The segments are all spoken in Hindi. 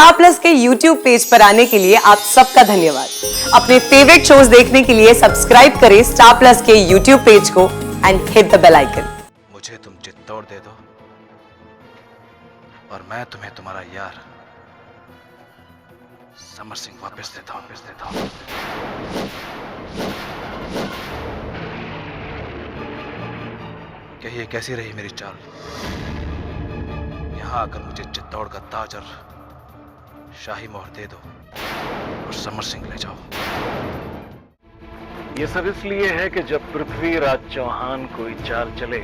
स्टार प्लस के YouTube पेज पर आने के लिए आप सबका धन्यवाद। अपने फेवरेट शोज देखने के लिए सब्सक्राइब करें स्टार प्लस के YouTube पेज को and hit the bell icon. मुझे तुम चित्तौड़ दे दो और मैं तुम्हें तुम्हारा यार समर सिंह वापस देता हूं। कहिए कैसी रही मेरी चाल? यहाँ आकर मुझे चित्तौड़ का ताज और शाही मोहर दे दो और समर सिंह ले जाओ। ये सब इसलिए है कि जब पृथ्वीराज चौहान कोई चाल चले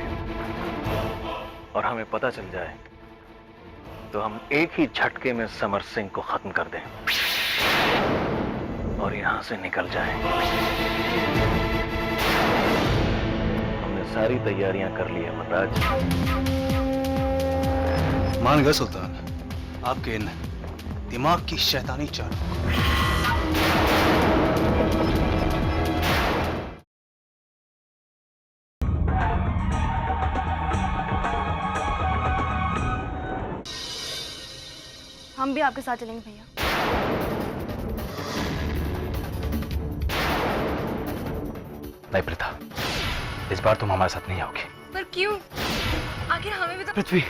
और हमें पता चल जाए तो हम एक ही झटके में समर सिंह को खत्म कर दें और यहां से निकल जाएं। हमने सारी तैयारियां कर ली है महाराज। मान गए सुल्तान आपके इन दिमाग की शैतानी चाल। हम भी आपके साथ चलेंगे भैया। नहीं प्रीता, इस बार तुम हमारे साथ नहीं आओगी। पर क्यों? आखिर हमें भी तो पृथ्वी,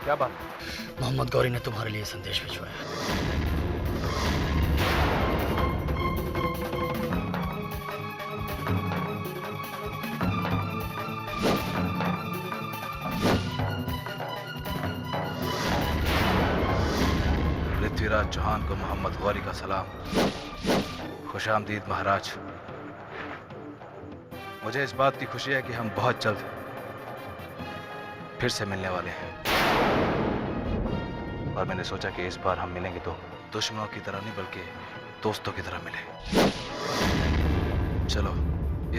क्या बात? मोहम्मद गौरी ने तुम्हारे लिए संदेश भिजवाया। पृथ्वीराज चौहान को मोहम्मद गौरी का सलाम। खुशामदीद महाराज। मुझे इस बात की खुशी है कि हम बहुत जल्द फिर से मिलने वाले हैं और मैंने सोचा कि इस बार हम मिलेंगे तो दुश्मनों की तरह नहीं बल्कि दोस्तों की तरह मिले। चलो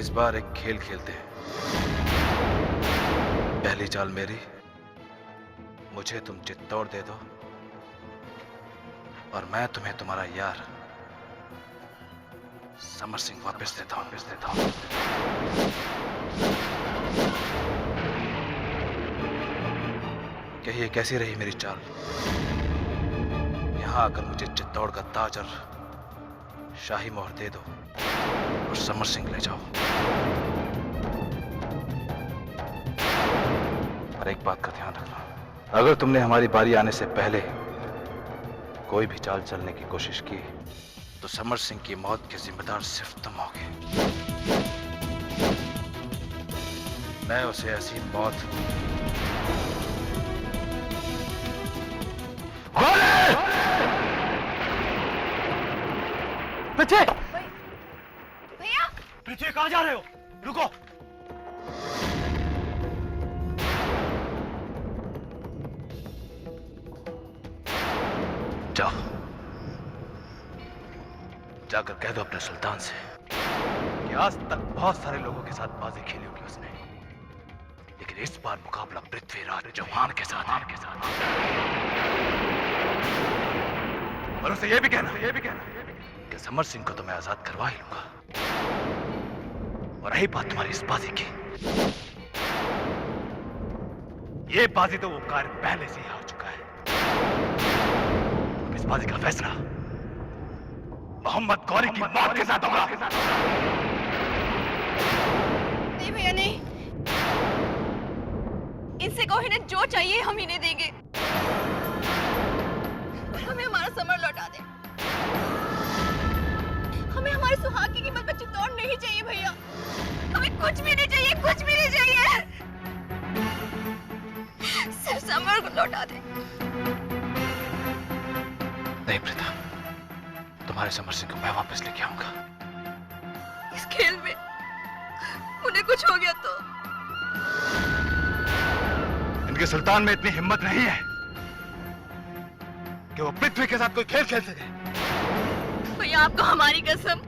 इस बार एक खेल खेलते हैं। पहली चाल मेरी, मुझे तुम चित्तौड़ दे दो और मैं तुम्हें तुम्हारा यार समर सिंह वापस देता हूं। कहिए कैसी रही मेरी चाल? यहाँ आकर मुझे चित्तौड़ का ताज और शाही मोहर दे दो और समर सिंह ले जाओ। और एक बात का ध्यान रखना, अगर तुमने हमारी बारी आने से पहले कोई भी चाल चलने की कोशिश की तो समर सिंह की मौत के जिम्मेदार सिर्फ तुम होगे। मैं उसे ऐसी मौत पृथ्वी, भैया। पृथ्वी कहाँ जा रहे हो? रुको। जाओ, जाकर कह दो अपने सुल्तान से कि आज तक बहुत सारे लोगों के साथ बाजी खेली होगी उसने, लेकिन इस बार मुकाबला पृथ्वीराज चौहान के साथ और उसे ये भी कहना कि समर सिंह को तो मैं आजाद करवा ही लूंगा। और रही बात तुम्हारी इस बाजी की, ये बाजी तो वो कार्य पहले से ही हार चुका है। अब इस बाजी का फैसला मोहम्मद गौरी की मौत के साथ होगा। नहीं भैया नहीं, इनसे कहो इन्हें जो चाहिए हम इन्हें देंगे और हमें हमारा समर लौटा दे। हमें हमारे सुहाग की कीमत पर चित्तौड़ नहीं चाहिए भैया। हमें कुछ भी नहीं चाहिए, कुछ भी नहीं चाहिए। सिर्फ समर को लौटा दे। नहीं प्रीता, तुम्हारे समर सिंह को मैं वापस लेके आऊंगा। इस खेल में उन्हें कुछ हो गया तो इनके सुल्तान में इतनी हिम्मत नहीं है कि वो पृथ्वी के साथ कोई खेल खेल सके। भैया आपको हमारी कसम,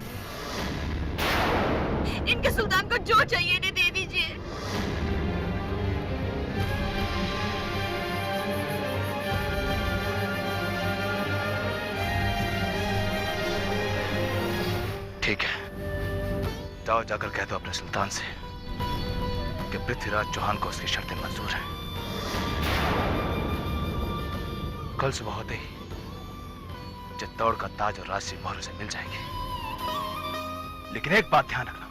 इनके सुल्तान को जो चाहिए इन्हें दे दीजिए। ठीक है, जाओ जाकर कह दो अपने सुल्तान से कि पृथ्वीराज चौहान को उसकी शर्तें मंजूर हैं। कल सुबह होते ही चित्तौड़ का ताज और राजसी मोहर से मिल जाएंगे। लेकिन एक बात ध्यान रखना,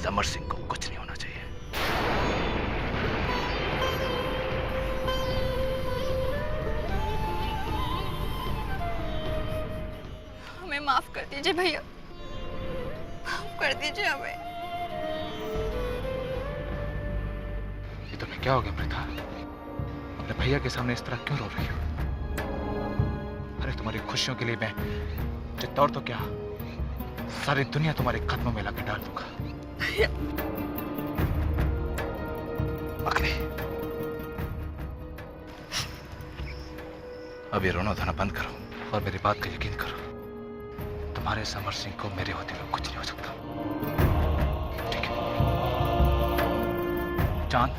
समर सिंह को कुछ नहीं होना चाहिए। हमें माफ कर दीजिए भैया, माफ कर दीजिए हमें। ये तुम्हें क्या हो गया प्रीता? अपने भैया के सामने इस तरह क्यों रो रही हो? अरे तुम्हारी खुशियों के लिए मैं चित्तौड़ तो क्या, सारी दुनिया तुम्हारे कदमों में लाके डाल दूंगा। अगले अब ये रोना धोना बंद करो और मेरी बात का यकीन करो। तुम्हारे समर सिंह को मेरे होते हुए कुछ नहीं हो सकता, ठीक है? चांद,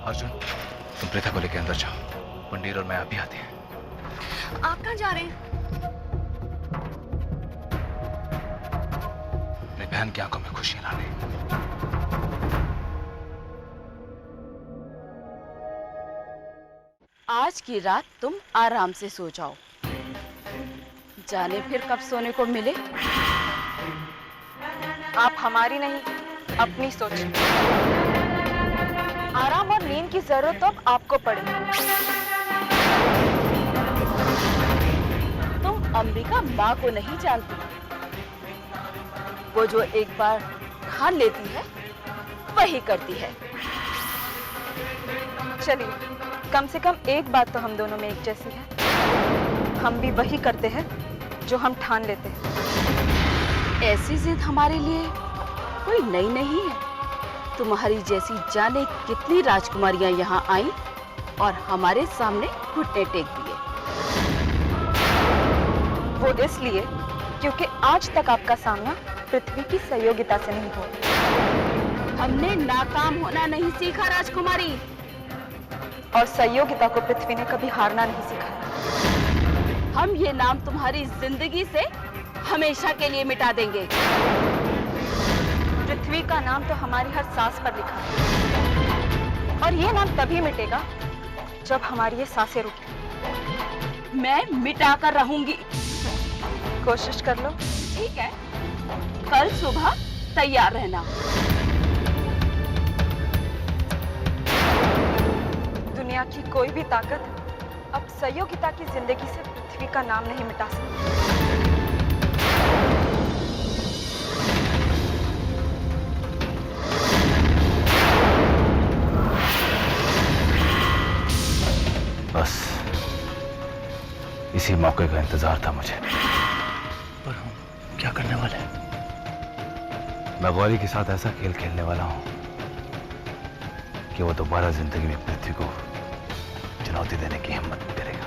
अर्जुन, तुम प्रीता को लेकर अंदर जाओ। पंडीर और मैं अभी आते हैं। आप कहाँ जा रहे हैं? मेरी बहन की आंखों में खुशियां लाने। आज की रात तुम आराम से सो जाओ, जाने फिर कब सोने को मिले। आप हमारी नहीं अपनी सोचें। आराम और नींद की जरूरत तो अब आपको पड़ेगी। तुम अंबिका माँ को नहीं जानती, वो जो एक बार ठान लेती है वही करती है। चलिए, कम से कम एक बात तो हम दोनों में एक जैसी है, हम भी वही करते हैं जो हम ठान लेते हैं। ऐसी जिद हमारे लिए कोई नई नहीं है। तुम्हारी जैसी जाने कितनी राजकुमारियां यहाँ आईं और हमारे सामने घुटने टेक दिए। वो इसलिए क्योंकि आज तक आपका सामना पृथ्वी की सहयोगिता से नहीं हुआ। हमने नाकाम होना नहीं सीखा राजकुमारी, और सहयोगिता को पृथ्वी ने कभी हारना नहीं सिखाया। हम ये नाम तुम्हारी जिंदगी से हमेशा के लिए मिटा देंगे। पृथ्वी का नाम तो हमारी हर सांस पर लिखा है, और ये नाम तभी मिटेगा जब हमारी ये सांसें रुकें। मैं मिटा कर रहूंगी। कोशिश कर लो। ठीक है, कल सुबह तैयार रहना। दुनिया की कोई भी ताकत अब सहयोगिता की जिंदगी से पृथ्वी का नाम नहीं मिटा सकती। बस इसी मौके का इंतजार था मुझे। पर हम क्या करने वाले हैं? मैं गौरी के साथ ऐसा खेल खेलने वाला हूं कि वो दोबारा जिंदगी में पृथ्वी को चुनौती देने की हिम्मत नहीं करेगा।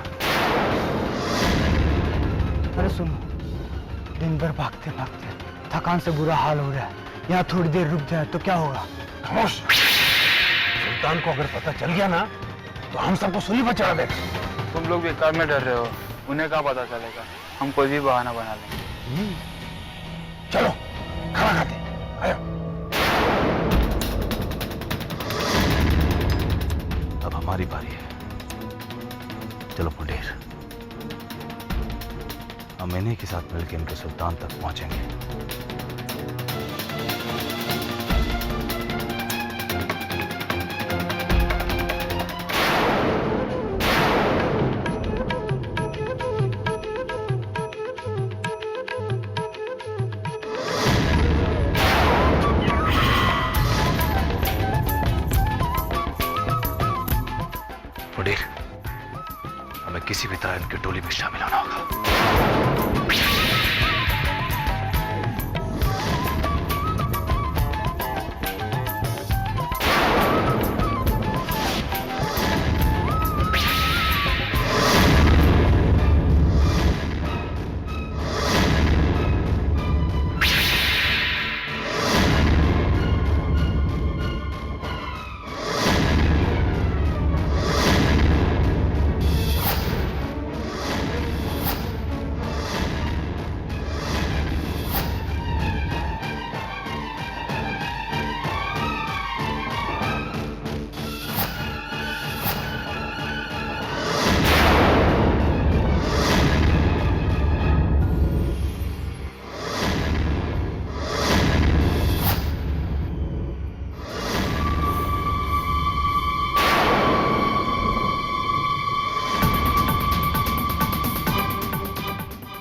अरे सुनो, दिन भर भागते भागते थकान से बुरा हाल हो रहा है, यहाँ थोड़ी देर रुक जाए तो क्या होगा? खामोश। सुल्तान को अगर पता चल गया ना तो हम सबको सूली पर चढ़ा देगा। तुम लोग बेकार में डर रहे हो, उन्हें क्या पता चलेगा? हम कोई भी बहाना बना लेंगे। चलो खाना खाते आयो। अब हमारी बारी है। चलो पुंडेर, हम इन्हीं के साथ मिलकर इनके सुल्तान तक पहुंचेंगे। पुंडेर, हमें किसी भी तरह इनकी टोली में शामिल होना होगा।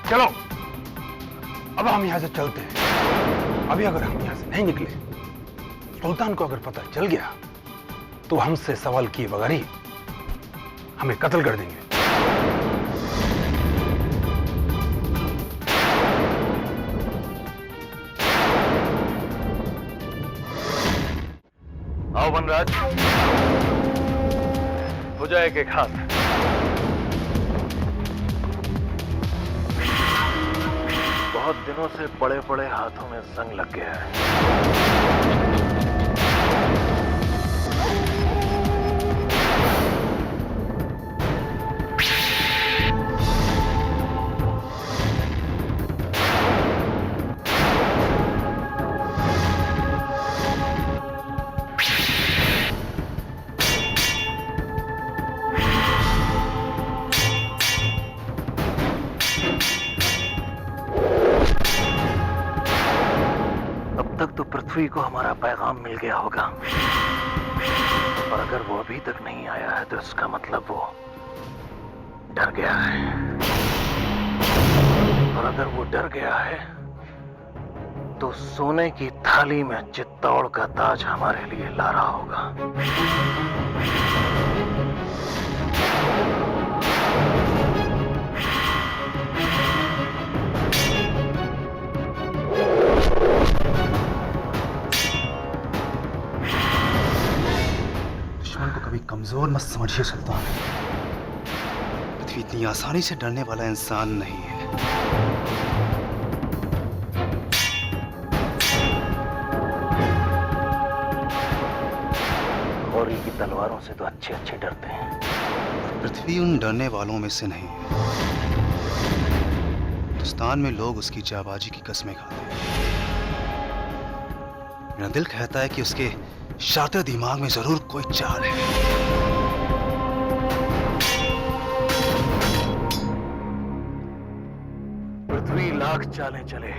चलो अब हम यहाँ से चलते हैं। अभी अगर हम यहाँ से नहीं निकले, सुल्तान को अगर पता चल गया तो हमसे सवाल किए बगैर ही हमें कत्ल कर देंगे। आओ वनराज, हो जाए एक हाथ। बहुत दिनों से बड़े बड़े हाथों में जंग लग गया है। तक तो पृथ्वी को हमारा पैगाम मिल गया होगा, और अगर वो अभी तक नहीं आया है तो इसका मतलब वो डर गया है, और अगर वो डर गया है तो सोने की थाली में चित्तौड़ का ताज हमारे लिए ला रहा होगा। कभी कमजोर मत समझिए सुल्तान। पृथ्वी इतनी आसानी से डरने वाला इंसान नहीं है। गौरी की तलवारों से तो अच्छे अच्छे डरते हैं। पृथ्वी उन डरने वालों में से नहीं है। हिंदुस्तान में लोग उसकी जाबाजी की कस्में खाते हैं। मेरा दिल कहता है कि उसके शातिर दिमाग में जरूर कोई चाल है। पृथ्वी लाख चालें चले,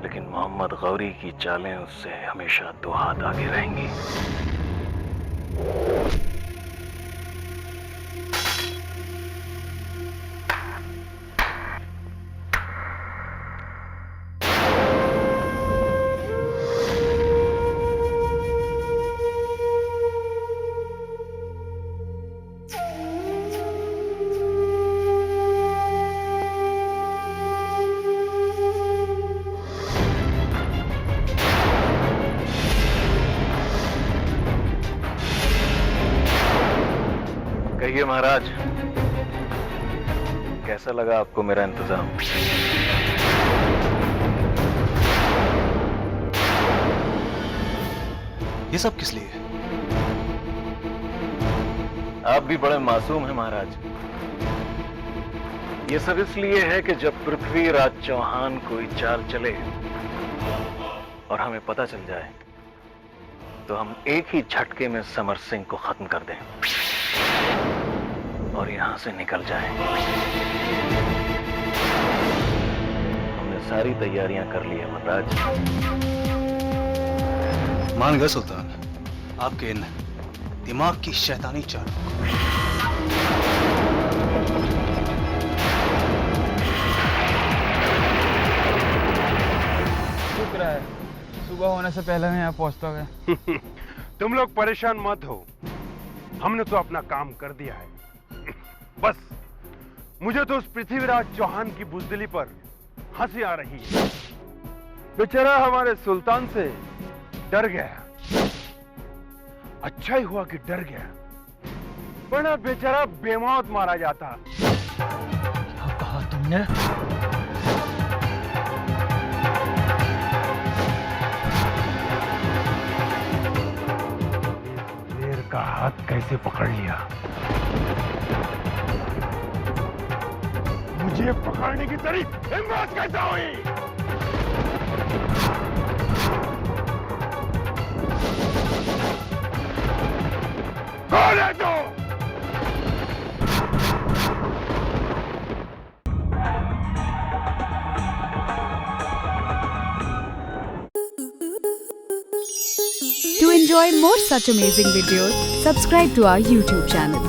लेकिन मोहम्मद गौरी की चालें उससे हमेशा 2 हाथ आगे रहेंगी। कहिए महाराज, कैसा लगा आपको मेरा इंतजाम? ये सब किस लिए? आप भी बड़े मासूम हैं महाराज। ये सब इसलिए है कि जब पृथ्वीराज चौहान कोई चाल चले और हमें पता चल जाए तो हम एक ही झटके में समर सिंह को खत्म कर दें और यहां से निकल जाएं। हमने सारी तैयारियां कर ली है महाराज। मान गए सुल्तान आपके इन दिमाग की शैतानी चालों को। शुक्र है सुबह होने से पहले मैं यहाँ पहुँचता गया। तुम लोग परेशान मत हो, हमने तो अपना काम कर दिया है। बस मुझे तो उस पृथ्वीराज चौहान की बुजदिली पर हंसी आ रही है। बेचारा हमारे सुल्तान से डर गया। अच्छा ही हुआ कि डर गया, वरना बेचारा बेमौत मारा जाता। क्या कहा तुमने? शेर का हाथ कैसे पकड़ लिया? मुझे पकड़ने की तेरी हिम्मत कैसे हुई? कौन है तू? To enjoy more such amazing videos, subscribe to our YouTube channel.